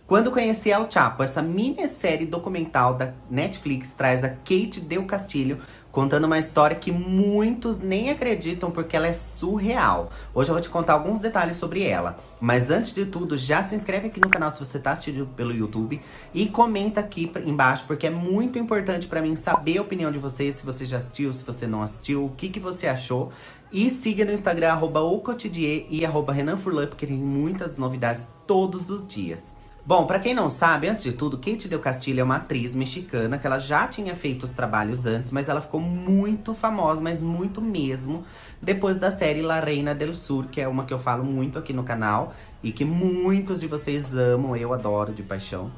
Quando Conheci El Chapo, essa minissérie documental da Netflix traz a Kate Del Castillo contando uma história que muitos nem acreditam porque ela é surreal. Hoje eu vou te contar alguns detalhes sobre ela. Mas antes de tudo, já se inscreve aqui no canal se você tá assistindo pelo YouTube e comenta aqui embaixo porque é muito importante pra mim saber a opinião de vocês, se você já assistiu, se você não assistiu, o que você achou. E siga no Instagram, @ocotidie e @renanfurlan, porque tem muitas novidades todos os dias. Bom, pra quem não sabe, antes de tudo, Kate Del Castillo é uma atriz mexicana que ela já tinha feito os trabalhos antes, mas ela ficou muito famosa, mas muito mesmo, depois da série La Reina del Sur, que é uma que eu falo muito aqui no canal e que muitos de vocês amam, eu adoro de paixão.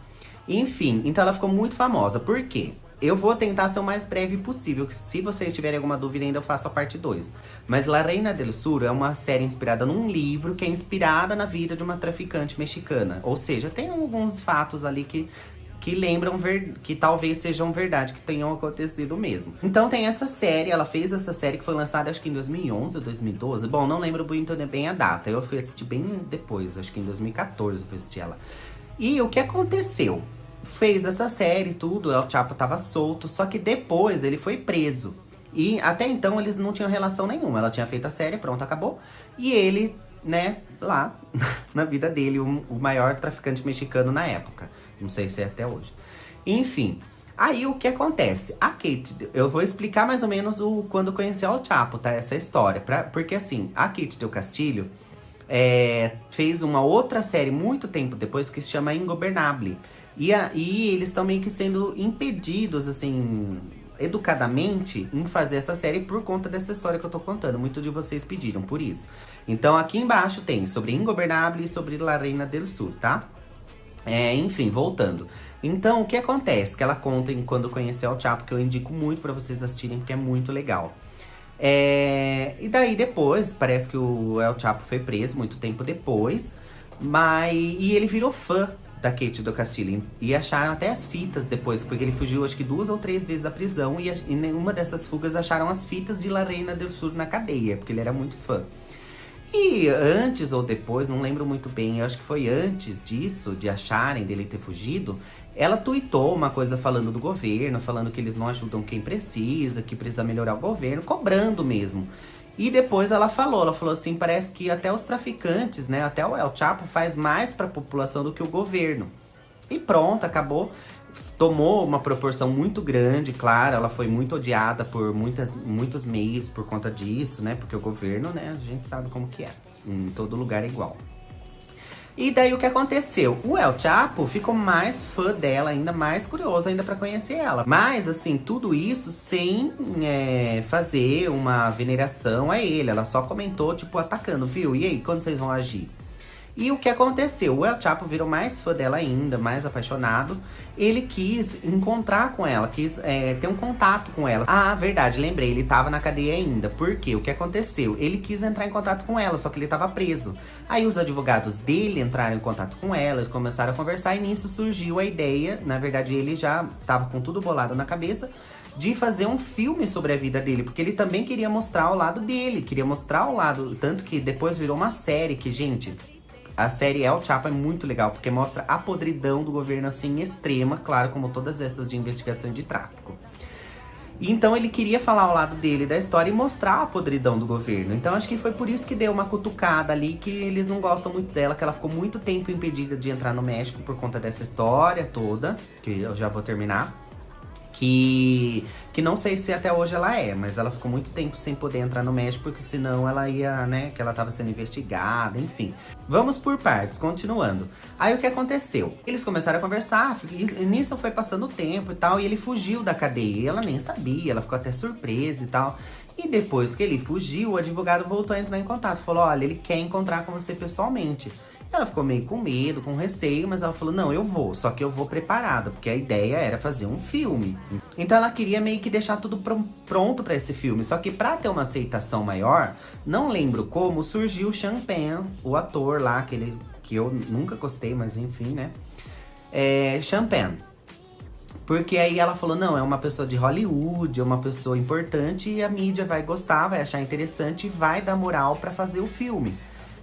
Enfim, então ela ficou muito famosa. Por quê? Eu vou tentar ser o mais breve possível. Se vocês tiverem alguma dúvida, ainda eu faço a parte 2. Mas La Reina del Sur é uma série inspirada num livro que é inspirada na vida de uma traficante mexicana. Ou seja, tem alguns fatos ali que lembram, que talvez sejam verdade, que tenham acontecido mesmo. Então tem essa série, ela fez essa série que foi lançada acho que em 2011 ou 2012. Bom, não lembro muito bem a data. Eu fui assistir bem depois, acho que em 2014 eu fui assistir ela. E o que aconteceu? Fez essa série, tudo, El Chapo tava solto, só que depois ele foi preso. E até então eles não tinham relação nenhuma. Ela tinha feito a série, pronto, acabou. E ele, né, lá, na vida dele, o maior traficante mexicano na época. Não sei se é até hoje. Enfim, aí o que acontece? A Kate, eu vou explicar mais ou menos quando conheceu El Chapo, tá? Essa história. Porque assim, a Kate Del Castillo fez uma outra série muito tempo depois que se chama Ingobernable. E eles estão meio que sendo impedidos, assim, educadamente, em fazer essa série por conta dessa história que eu tô contando. Muitos de vocês pediram por isso. Então aqui embaixo tem sobre Ingobernable e sobre La Reina del Sur, tá? Enfim, voltando. Então, o que acontece? Que ela conta em Quando Conheceu El Chapo, que eu indico muito pra vocês assistirem, porque é muito legal. E daí depois, parece que o El Chapo foi preso muito tempo depois. E ele virou fã da Kate Del Castillo. E acharam até as fitas depois, porque ele fugiu acho que 2 ou 3 vezes da prisão. E em nenhuma dessas fugas acharam as fitas de La Reina del Sur na cadeia, porque ele era muito fã. E antes ou depois, não lembro muito bem, eu acho que foi antes disso, de acharem dele ter fugido, ela tuitou uma coisa falando do governo, falando que eles não ajudam quem precisa, que precisa melhorar o governo, cobrando mesmo. E depois ela falou assim, parece que até os traficantes, né, até o El Chapo faz mais pra população do que o governo. E pronto, acabou. Tomou uma proporção muito grande, claro, ela foi muito odiada por muitos meios por conta disso, né, porque o governo, né, a gente sabe como que é, em todo lugar é igual. E daí o que aconteceu? O El Chapo ficou mais fã dela, ainda mais curioso ainda pra conhecer ela. Mas, assim, tudo isso sem fazer uma veneração a ele. Ela só comentou, tipo, atacando, viu? E aí, quando vocês vão agir? E o que aconteceu? O El Chapo virou mais fã dela ainda, mais apaixonado. Ele quis encontrar com ela, quis ter um contato com ela. Ah, verdade, lembrei, ele tava na cadeia ainda. Por quê? O que aconteceu? Ele quis entrar em contato com ela, só que ele tava preso. Aí os advogados dele entraram em contato com ela, eles começaram a conversar e nisso surgiu a ideia. Na verdade, ele já tava com tudo bolado na cabeça, de fazer um filme sobre a vida dele, porque ele também queria mostrar o lado dele, queria mostrar o lado, tanto que depois virou uma série que, gente, a série El Chapo é muito legal, porque mostra a podridão do governo, assim, extrema, claro, como todas essas de investigação de tráfico. Então ele queria falar o lado dele da história e mostrar a podridão do governo. Então acho que foi por isso que deu uma cutucada ali, que eles não gostam muito dela, que ela ficou muito tempo impedida de entrar no México por conta dessa história toda, que eu já vou terminar. Que não sei se até hoje ela mas ela ficou muito tempo sem poder entrar no México, porque senão ela ia, né, que ela tava sendo investigada, enfim. Vamos por partes, continuando. Aí o que aconteceu? Eles começaram a conversar, e nisso foi passando o tempo e tal, e ele fugiu da cadeia, e ela nem sabia, ela ficou até surpresa e tal. E depois que ele fugiu, o advogado voltou a entrar em contato, falou, olha, ele quer encontrar com você pessoalmente. Ela ficou meio com medo, com receio, mas ela falou, não, eu vou, só que eu vou preparada, porque a ideia era fazer um filme. Então ela queria meio que deixar tudo pronto pra esse filme, só que pra ter uma aceitação maior, não lembro como, surgiu o Sean Penn, o ator lá, que eu nunca gostei, mas enfim, né? Sean Penn. Porque aí ela falou, não, é uma pessoa de Hollywood, é uma pessoa importante e a mídia vai gostar, vai achar interessante e vai dar moral pra fazer o filme.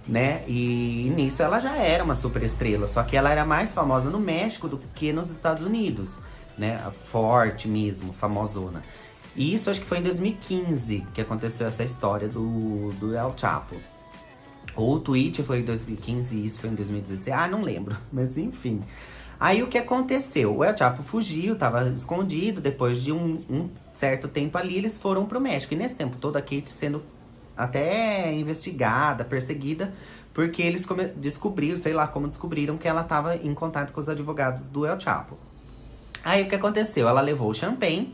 né? E nisso ela já era uma super estrela, só que ela era mais famosa no México do que nos Estados Unidos, né? Forte mesmo, famosona. E isso acho que foi em 2015 que aconteceu essa história do El Chapo. Ou o tweet foi em 2015 e isso foi em 2016. Ah, não lembro. Mas enfim. Aí o que aconteceu? O El Chapo fugiu, tava escondido. Depois de um certo tempo ali, eles foram pro México. E nesse tempo todo, a Kate sendo até investigada, perseguida, porque eles descobriram, sei lá como descobriram, que ela tava em contato com os advogados do El Chapo. Aí o que aconteceu? Ela levou o champanhe.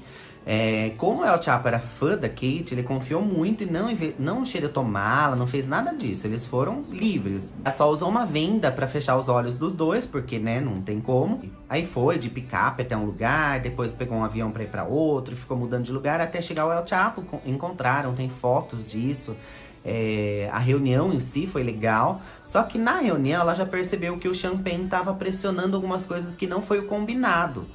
Como o El Chapo era fã da Kate, ele confiou muito e não xeretou mala, não fez nada disso. Eles foram livres. Ela só usou uma venda pra fechar os olhos dos dois, porque, né, não tem como. Aí foi de picape até um lugar, depois pegou um avião pra ir pra outro, e ficou mudando de lugar até chegar ao El Chapo. Encontraram, tem fotos disso. A reunião em si foi legal. Só que na reunião ela já percebeu que o champanhe tava pressionando algumas coisas que não foi o combinado.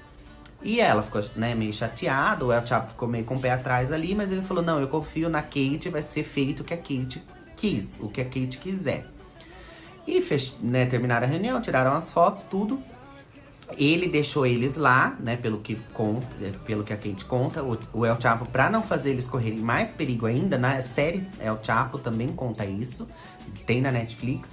E ela ficou, né, meio chateada, o El Chapo ficou meio com o pé atrás ali, mas ele falou, não, eu confio na Kate, vai ser feito o que a Kate quis, o que a Kate quiser. E né, terminaram a reunião, tiraram as fotos, tudo. Ele deixou eles lá, né, pelo que a Kate conta, o El Chapo, pra não fazer eles correrem mais perigo ainda, na série El Chapo também conta isso, tem na Netflix.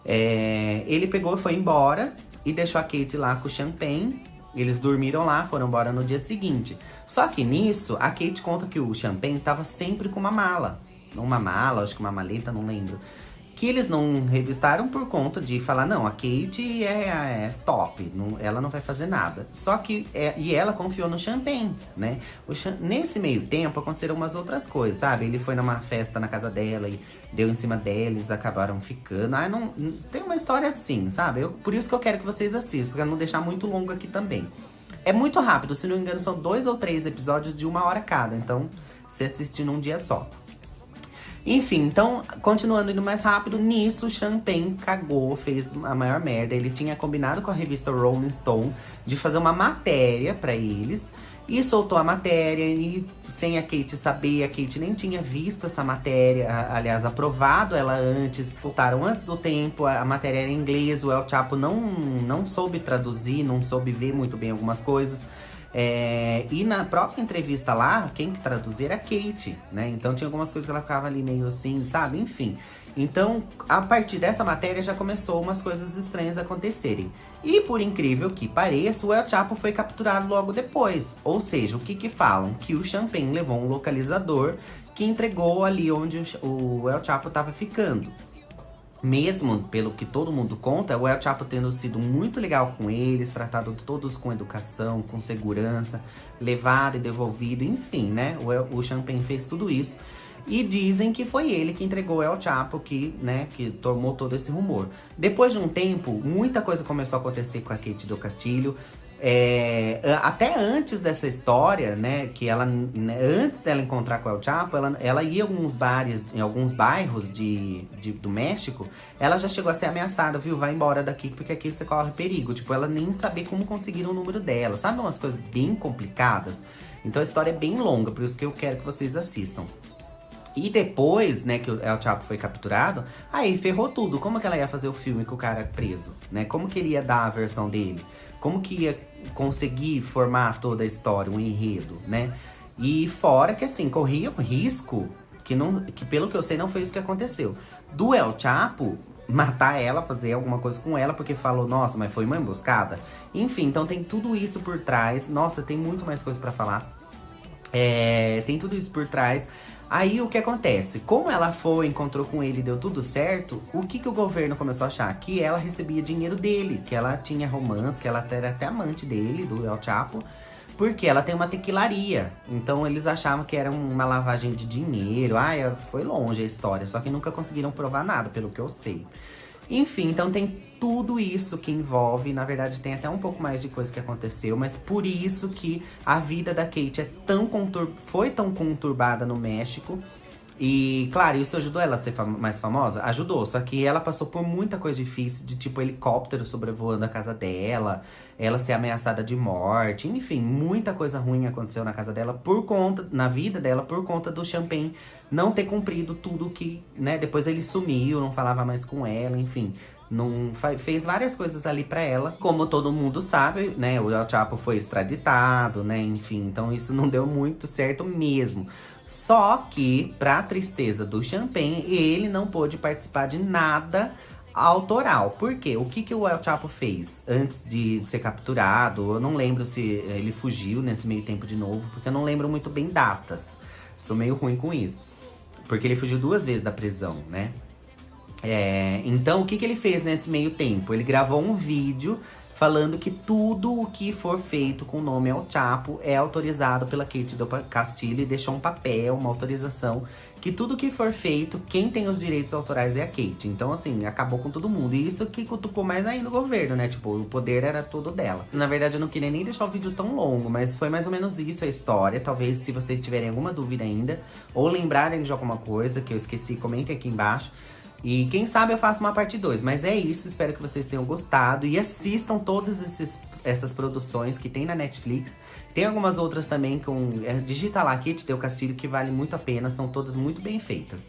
Ele pegou e foi embora e deixou a Kate lá com o champanhe. Eles dormiram lá, foram embora no dia seguinte. Só que nisso, a Kate conta que o champanhe tava sempre com uma mala. Uma mala, acho que uma maleta, não lembro. Que eles não revistaram por conta de falar, não, a Kate é top, ela não vai fazer nada. Só que, e ela confiou no champanhe, né? Nesse meio tempo, aconteceram umas outras coisas, sabe? Ele foi numa festa na casa dela e deu em cima dela, eles acabaram ficando. Não, tem uma história assim, sabe? Por isso que eu quero que vocês assistam, pra não deixar muito longo aqui também. É muito rápido, se não me engano, são 2 ou 3 episódios de 1 hora cada. Então, você assiste num dia só. Enfim, então, continuando indo mais rápido, nisso o champanhe cagou, fez a maior merda. Ele tinha combinado com a revista Rolling Stone de fazer uma matéria pra eles. E soltou a matéria e sem a Kate saber, a Kate nem tinha visto essa matéria, aliás, aprovado ela antes. Voltaram antes do tempo, a matéria era em inglês, o El Chapo não soube traduzir, não soube ver muito bem algumas coisas. E na própria entrevista lá, quem que traduzia era a Kate, né? Então tinha algumas coisas que ela ficava ali meio assim, sabe? Enfim. Então, a partir dessa matéria já começou umas coisas estranhas a acontecerem. E por incrível que pareça, o El Chapo foi capturado logo depois. Ou seja, o que falam? Que o champanhe levou um localizador que entregou ali onde o El Chapo estava ficando. Mesmo pelo que todo mundo conta, o El Chapo tendo sido muito legal com eles, tratado todos com educação, com segurança, levado e devolvido, enfim, né? O champanhe fez tudo isso. E dizem que foi ele que entregou o El Chapo, que tomou todo esse rumor. Depois de um tempo, muita coisa começou a acontecer com a Kate del Castillo. Até antes dessa história, né, que ela, antes dela encontrar com o El Chapo, ela ia em alguns bairros do México, ela já chegou a ser ameaçada, viu? Vai embora daqui, porque aqui você corre perigo. Tipo, ela nem sabia como conseguir o número dela, sabe? Umas coisas bem complicadas. Então a história é bem longa, por isso que eu quero que vocês assistam. E depois, né, que o El Chapo foi capturado, aí ferrou tudo. Como que ela ia fazer o filme com o cara preso, né? Como que ele ia dar a versão dele? Como que ia conseguir formar toda a história, um enredo, né? E fora que, assim, corria um risco que pelo que eu sei, não foi isso que aconteceu. Do El Chapo matar ela, fazer alguma coisa com ela, porque falou, nossa, mas foi uma emboscada. Enfim, então tem tudo isso por trás. Nossa, tem muito mais coisa pra falar. Tem tudo isso por trás. Aí o que acontece? Como ela foi, encontrou com ele e deu tudo certo, o que o governo começou a achar? Que ela recebia dinheiro dele, que ela tinha romance, que ela era até amante dele, do El Chapo, porque ela tem uma tequilaria. Então eles achavam que era uma lavagem de dinheiro. Foi longe a história, só que nunca conseguiram provar nada, pelo que eu sei. Enfim, então tem tudo isso que envolve, na verdade tem até um pouco mais de coisa que aconteceu, mas por isso que a vida da Kate foi tão conturbada no México E, claro, isso ajudou ela a ser mais famosa? Ajudou, só que ela passou por muita coisa difícil, de tipo helicóptero sobrevoando a casa dela, ela ser ameaçada de morte, enfim, muita coisa ruim aconteceu na casa dela por conta, na vida dela, por conta do Champagne não ter cumprido tudo que, né, depois ele sumiu, não falava mais com ela, enfim. Não fez várias coisas ali pra ela. Como todo mundo sabe, né, o El Chapo foi extraditado, né, enfim, então isso não deu muito certo mesmo. Só que, pra tristeza do Champagne, ele não pôde participar de nada autoral. Por quê? O que o El Chapo fez antes de ser capturado? Eu não lembro se ele fugiu nesse meio tempo de novo, porque eu não lembro muito bem datas. Sou meio ruim com isso. Porque ele fugiu 2 vezes da prisão, né? Então, o que ele fez nesse meio tempo? Ele gravou um vídeo falando que tudo o que for feito com o nome El Chapo é autorizado pela Kate del Castillo, e deixou um papel, uma autorização, que tudo que for feito, quem tem os direitos autorais é a Kate. Então, assim, acabou com todo mundo. E isso que cutucou mais ainda o governo, né? Tipo, o poder era todo dela. Na verdade, eu não queria nem deixar o vídeo tão longo, mas foi mais ou menos isso a história. Talvez, se vocês tiverem alguma dúvida ainda, ou lembrarem de alguma coisa que eu esqueci, comentem aqui embaixo. E quem sabe eu faço uma parte 2, mas é isso, espero que vocês tenham gostado e assistam todas essas produções que tem na Netflix. Tem algumas outras também, digita lá, Kate del Castillo, que vale muito a pena, são todas muito bem feitas.